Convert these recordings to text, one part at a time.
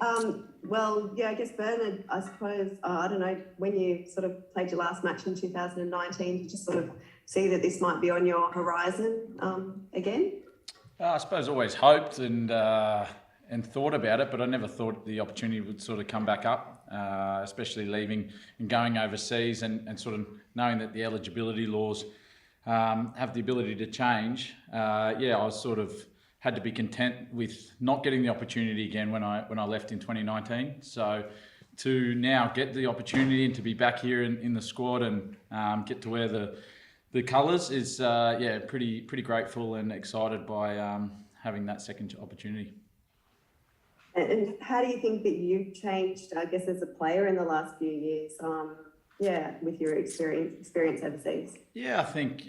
Well, yeah, I guess Bernard, I suppose, I don't know, when you sort of played your last match in 2019, did you just sort of see that this might be on your horizon again? I suppose I always hoped and thought about it, but I never thought the opportunity would sort of come back up, especially leaving and going overseas and sort of knowing that the eligibility laws have the ability to change. I was sort of had to be content with not getting the opportunity again when I left in 2019. So to now get the opportunity and to be back here in the squad and get to wear the colours is pretty grateful and excited by having that second opportunity. And how do you think that you've changed, I guess, as a player in the last few years? With your experience overseas. Yeah, I think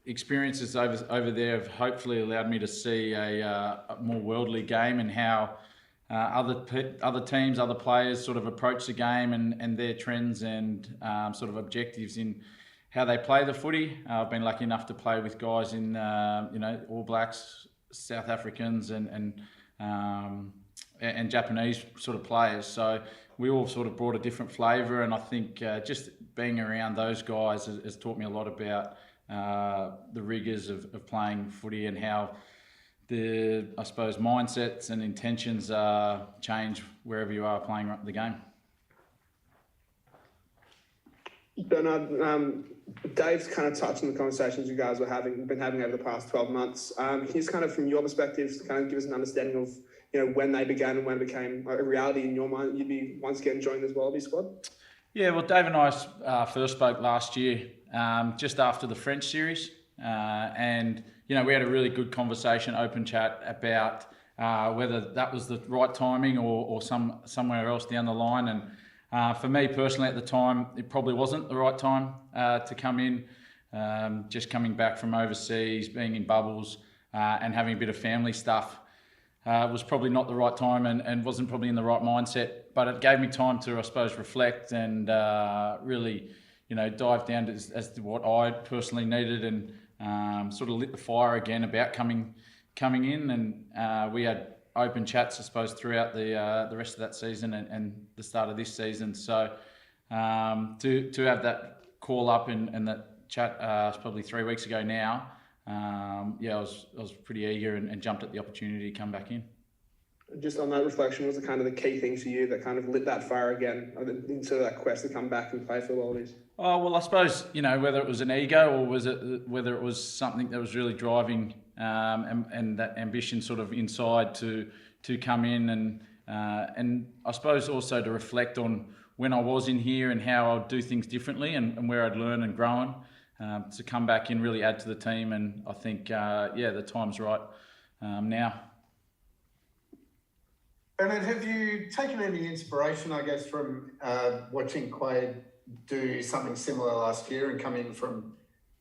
experiences over there have hopefully allowed me to see a more worldly game and how other teams, other players sort of approach the game and their trends and sort of objectives in how they play the footy. I've been lucky enough to play with guys in All Blacks, South Africans and Japanese sort of players. So we all sort of brought a different flavour, and I think just being around those guys has taught me a lot about the rigours of playing footy and how the, I suppose, mindsets and intentions change wherever you are playing the game. Bernard, Dave's kind of touched on the conversations you guys been having over the past 12 months. Can you just kind of, from your perspective, kind of give us an understanding of when they began and when it became a reality in your mind you'd be once again joining this Wallaby squad? Yeah, well, Dave and I first spoke last year, just after the French series, and we had a really good conversation, open chat about whether that was the right timing or somewhere else down the line. And for me personally, at the time, it probably wasn't the right time to come in. Just coming back from overseas, being in bubbles, and having a bit of family stuff. Was probably not the right time and wasn't probably in the right mindset, but it gave me time to, I suppose, reflect and really, dive down as to what I personally needed and sort of lit the fire again about coming in. And we had open chats, I suppose, throughout the rest of that season and the start of this season. So to have that call up and that chat probably 3 weeks ago now. I was pretty eager and jumped at the opportunity to come back in. Just on that reflection, was it kind of the key things for you that kind of lit that fire again into that quest to come back and play for the Wallabies? Oh, well, I suppose, whether it was an ego or whether it was something that was really driving and that ambition sort of inside to come in and I suppose also to reflect on when I was in here and how I'd do things differently and where I'd learn and grown. To come back in, really add to the team, and I think, the time's right now. Bernard, have you taken any inspiration, I guess, from watching Quade do something similar last year and come in from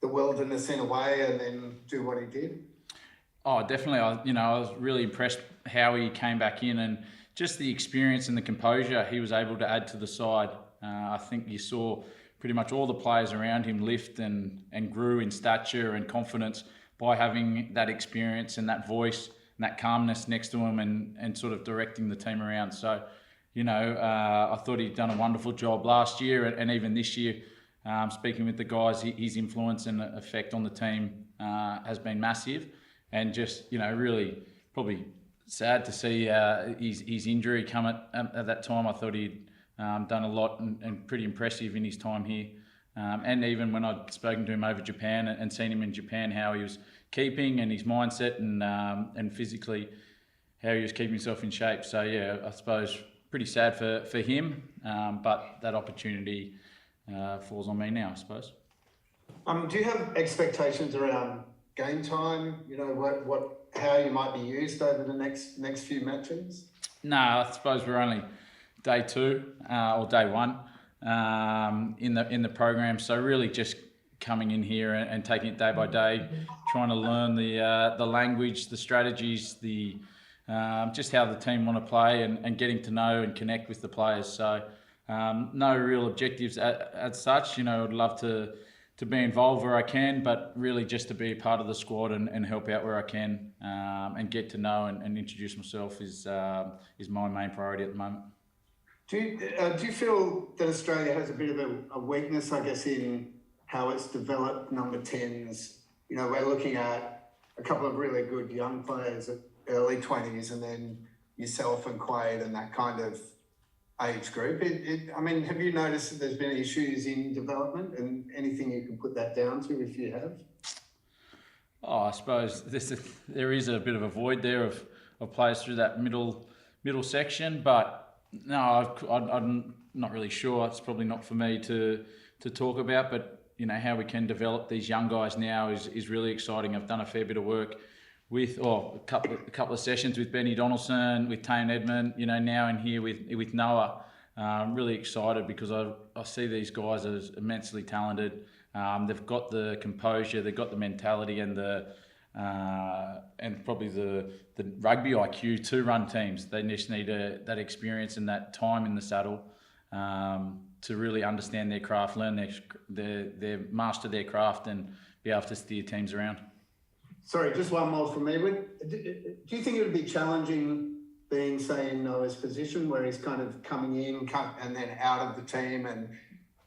the wilderness in a way and then do what he did? Oh, definitely. I was really impressed how he came back in and just the experience and the composure he was able to add to the side. I think you saw pretty much all the players around him lift and grew in stature and confidence by having that experience and that voice and that calmness next to him and sort of directing the team around. So, I thought he'd done a wonderful job last year and even this year. Speaking with the guys, his influence and effect on the team has been massive, and just, really probably sad to see his injury come at that time. I thought he'd done a lot and pretty impressive in his time here. And even when I'd spoken to him over Japan and seen him in Japan, how he was keeping and his mindset and physically how he was keeping himself in shape. So, yeah, I suppose pretty sad for him, but that opportunity falls on me now, I suppose. Do you have expectations around game time? How you might be used over the next few matches? No, I suppose we're only day 2 or day 1 in the program. So really just coming in here and taking it day by day, trying to learn the language, the strategies, the just how the team want to play and getting to know and connect with the players. So no real objectives as such. I'd love to be involved where I can, but really just to be a part of the squad and help out where I can, and get to know and introduce myself is my main priority at the moment. Do you feel that Australia has a bit of a weakness, I guess, in how it's developed number 10s? You know, we're looking at a couple of really good young players at early 20s, and then yourself and Quade and that kind of age group. I mean, have you noticed that there's been issues in development, and anything you can put that down to if you have? Oh, I suppose there is a bit of a void there of players through that middle section, but no, I'm not really sure. It's probably not for me to talk about, but you know, how we can develop these young guys now is really exciting. I've done a fair bit of work with a couple of sessions with Benny Donaldson, with Tane Edmund, you know, now in here with Noah. I'm really excited because I see these guys as immensely talented. They've got the composure, they've got the mentality and probably the rugby IQ to run teams. They just need that experience and that time in the saddle to really understand their craft, learn their master their craft, and be able to steer teams around. Sorry, just one more from me. Do you think it would be challenging being, say, in Noah's position, where he's kind of coming in and then out of the team, and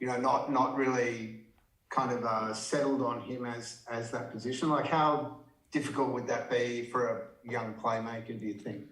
you know, not really kind of settled on him as that position? Like, how difficult would that be for a young playmaker, do you think?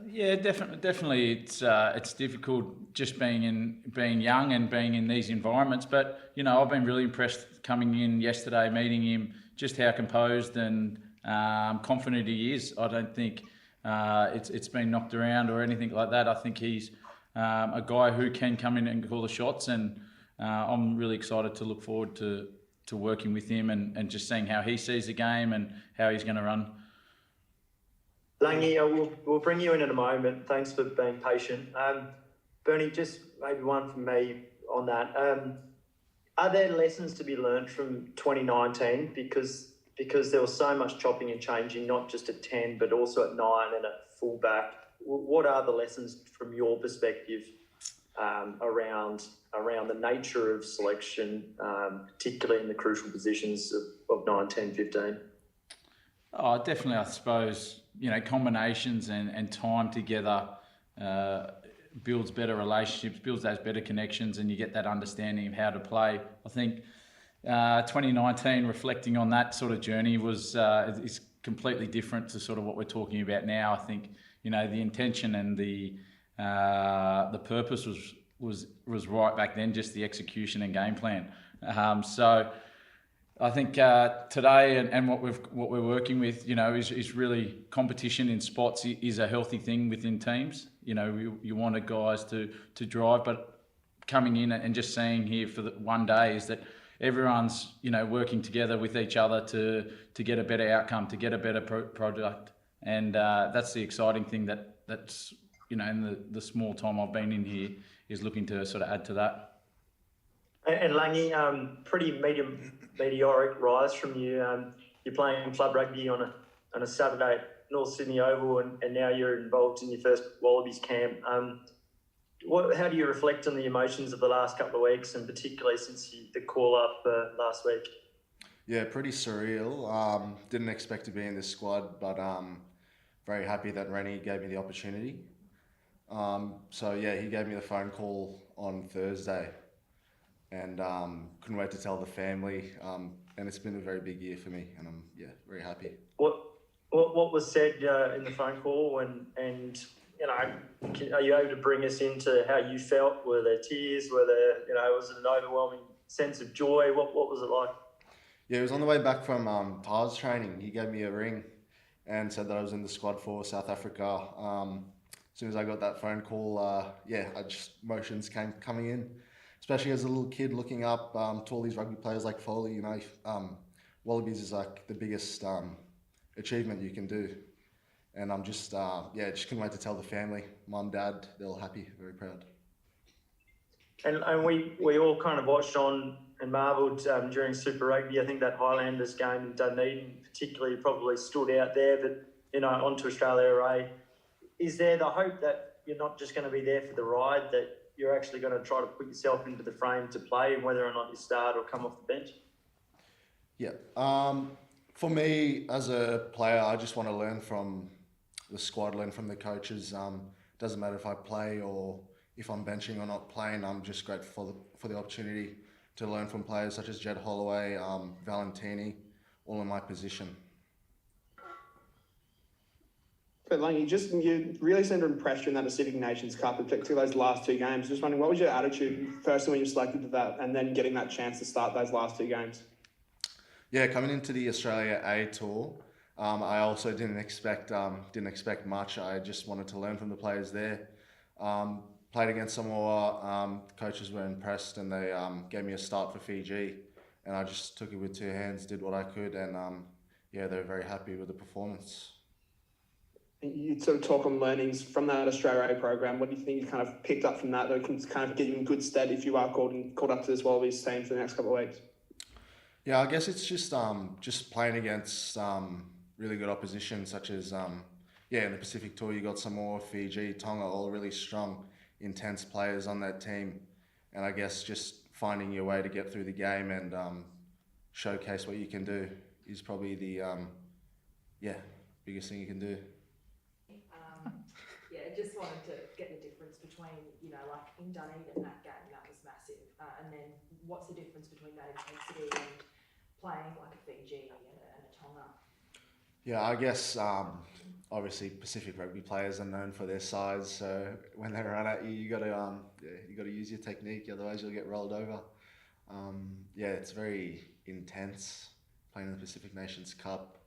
Yeah, definitely. It's difficult just being young and being in these environments. But you know, I've been really impressed coming in yesterday, meeting him, just how composed and confident he is. I don't think it's been knocked around or anything like that. I think he's a guy who can come in and call the shots, and I'm really excited to look forward to working with him and just seeing how he sees the game and how he's going to run. Langi, we'll bring you in a moment. Thanks for being patient. Bernie, just maybe one from me on that. Are there lessons to be learned from 2019? Because there was so much chopping and changing, not just at 10, but also at 9 and at fullback. What are the lessons from your perspective around the nature of selection, particularly in the crucial positions of 9, 10, 15? Oh, definitely. I suppose, you know, combinations and time together builds better relationships, builds those better connections, and you get that understanding of how to play. I think 2019, reflecting on that sort of journey, is completely different to sort of what we're talking about now. I think, you know, the intention and the purpose was right back then, just the execution and game plan. So I think today and what we're working with, you know, is really competition in spots is a healthy thing within teams. You know, you want guys to drive, but coming in and just seeing here for one day is that everyone's, you know, working together with each other to get a better outcome, to get a better product, and that's the exciting thing that's you know, in the small time I've been in here, is looking to sort of add to that. And Langi, pretty meteoric rise from you. You're playing club rugby on a Saturday at North Sydney Oval, and now you're involved in your first Wallabies camp. How do you reflect on the emotions of the last couple of weeks, and particularly since the call up last week? Yeah, pretty surreal. Didn't expect to be in this squad, but very happy that Rennie gave me the opportunity. So yeah, he gave me the phone call on Thursday, and couldn't wait to tell the family. And it's been a very big year for me, and I'm very happy. What was said in the phone call, and you know, are you able to bring us into how you felt? Were there tears? Was it an overwhelming sense of joy? What was it like? Yeah, it was on the way back from TARS training. He gave me a ring and said that I was in the squad for South Africa. As soon as I got that phone call, emotions came coming in, especially as a little kid looking up to all these rugby players like Foley. You know, Wallabies is like the biggest achievement you can do, and I'm just couldn't wait to tell the family, mum, dad. They're all happy, very proud. And we all kind of watched on and marvelled during Super Rugby. I think that Highlanders game in Dunedin particularly probably stood out there. But you know, onto Australia Array. Is there the hope that you're not just going to be there for the ride, that you're actually going to try to put yourself into the frame to play, whether or not you start or come off the bench? Yeah. For me, as a player, I just want to learn from the squad, learn from the coaches. Doesn't matter if I play or if I'm benching or not playing. I'm just grateful for the opportunity to learn from players such as Jed Holloway, Valentini, all in my position. But Langi, you really seemed to impress during that Pacific Nations Cup, particularly those last two games. Just wondering, what was your attitude firstly when you were selected for that, and then getting that chance to start those last two games? Yeah, coming into the Australia A tour, I also didn't expect much. I just wanted to learn from the players there. Played against Samoa. Coaches were impressed, and they gave me a start for Fiji, and I just took it with two hands, did what I could, and yeah, they were very happy with the performance. You sort of talk on learnings from that Australia A program. What do you think you kind of picked up from that can kind of get you in good stead if you are called up to this Wallabies team for the next couple of weeks? Yeah, I guess it's just playing against really good opposition, such as in the Pacific Tour you got Samoa, Fiji, Tonga, all really strong, intense players on that team, and I guess just finding your way to get through the game and showcase what you can do is probably the biggest thing you can do. Just wanted to get the difference between, like in Dunedin, that game, that was massive. And then what's the difference between that intensity and playing like a Fiji and a Tonga? Yeah, I guess obviously Pacific rugby players are known for their size, so when they run at you, you got to use your technique, otherwise you'll get rolled over. It's very intense playing in the Pacific Nations Cup,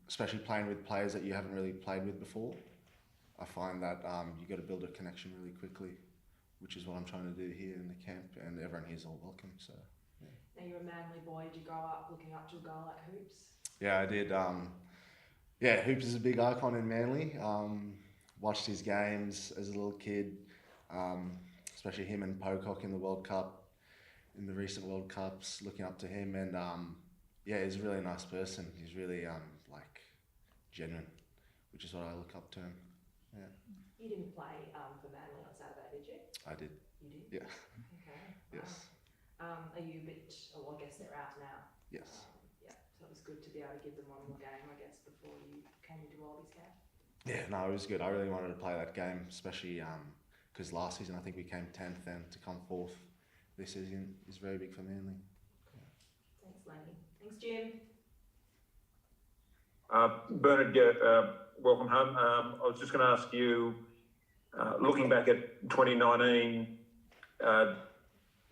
especially playing with players that you haven't really played with before. I find that you got to build a connection really quickly, which is what I'm trying to do here in the camp, and everyone here's all welcome. So, yeah. Now you're a Manly boy. Did you grow up looking up to a guy like Hoops? Yeah, I did. Hoops is a big icon in Manly. Watched his games as a little kid, especially him and Pocock in the World Cup, in the recent World Cups. Looking up to him, and he's a really nice person. He's really genuine, which is what I look up to him. Yeah. You didn't play for Manly on Saturday, did you? I did. You did? Yeah. Okay. Yes. Are you a bit, I guess they're out now. Yes. So it was good to be able to give them one more game, I guess, before you came into Wallabies camp. Yeah, no, it was good. I really wanted to play that game, especially because last season I think we came 10th, and to come 4th this season is very big for Manly. Yeah. Thanks, Langi. Thanks, Jim. Bernard, welcome home. I was just going to ask you, looking back at 2019,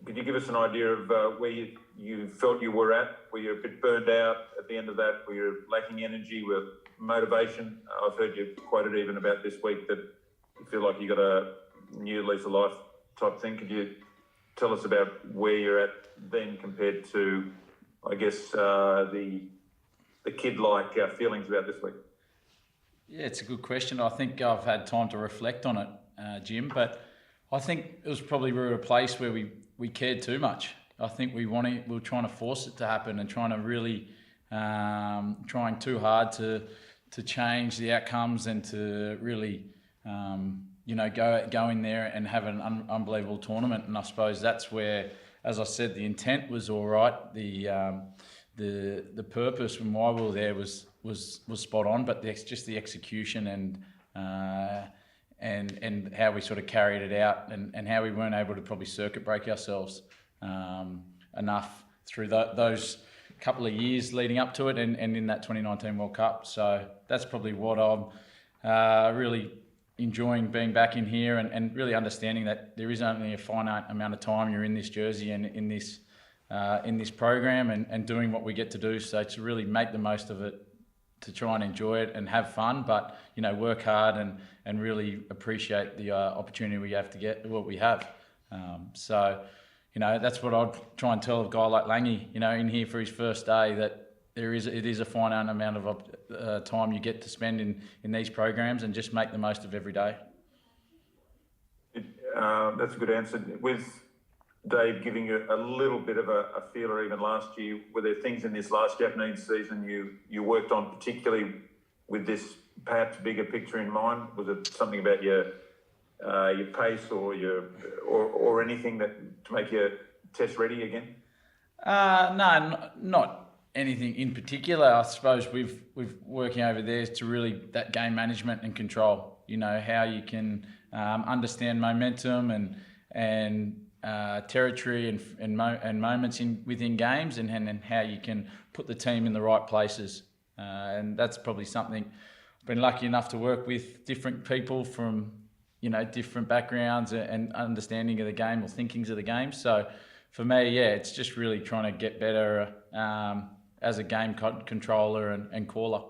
could you give us an idea of where you felt you were at? Were you a bit burned out at the end of that? Were you lacking energy, with motivation? I've heard you quoted even about this week that you feel like you got a new lease of life type thing. Could you tell us about where you're at then compared to, I guess, the kid-like feelings about this week? Yeah, it's a good question. I think I've had time to reflect on it, Jim, but I think it was probably we were a place where we cared too much. I think we were trying to force it to happen and trying to really trying too hard to change the outcomes and to really go in there and have an unbelievable tournament. And I suppose that's where, as I said, the intent was all right. The purpose and why we were there was spot on, but just the execution and how we sort of carried it out and how we weren't able to probably circuit break ourselves enough through those couple of years leading up to it and in that 2019 World Cup. So that's probably what I'm really enjoying being back in here and really understanding that there is only a finite amount of time you're in this jersey and in this program and doing what we get to do. So to really make the most of it, to try and enjoy it and have fun, but work hard and really appreciate the opportunity we have to get what we have. That's what I'd try and tell a guy like Langi, in here for his first day, that it is a finite amount of time you get to spend in these programs, and just make the most of every day. That's a good answer. With Dave giving you a little bit of a feeler even last year, were there things in this last Japanese season you worked on, particularly with this perhaps bigger picture in mind? Was it something about your pace or anything that to make you test ready again? No, not anything in particular. I suppose we've working over there to really that game management and control. You know, how you can understand momentum and territory and moments within games, and how you can put the team in the right places. And that's probably something I've been lucky enough to work with different people from, you know, different backgrounds and understanding of the game or thinkings of the game. So for me, yeah, it's just really trying to get better as a game controller and caller.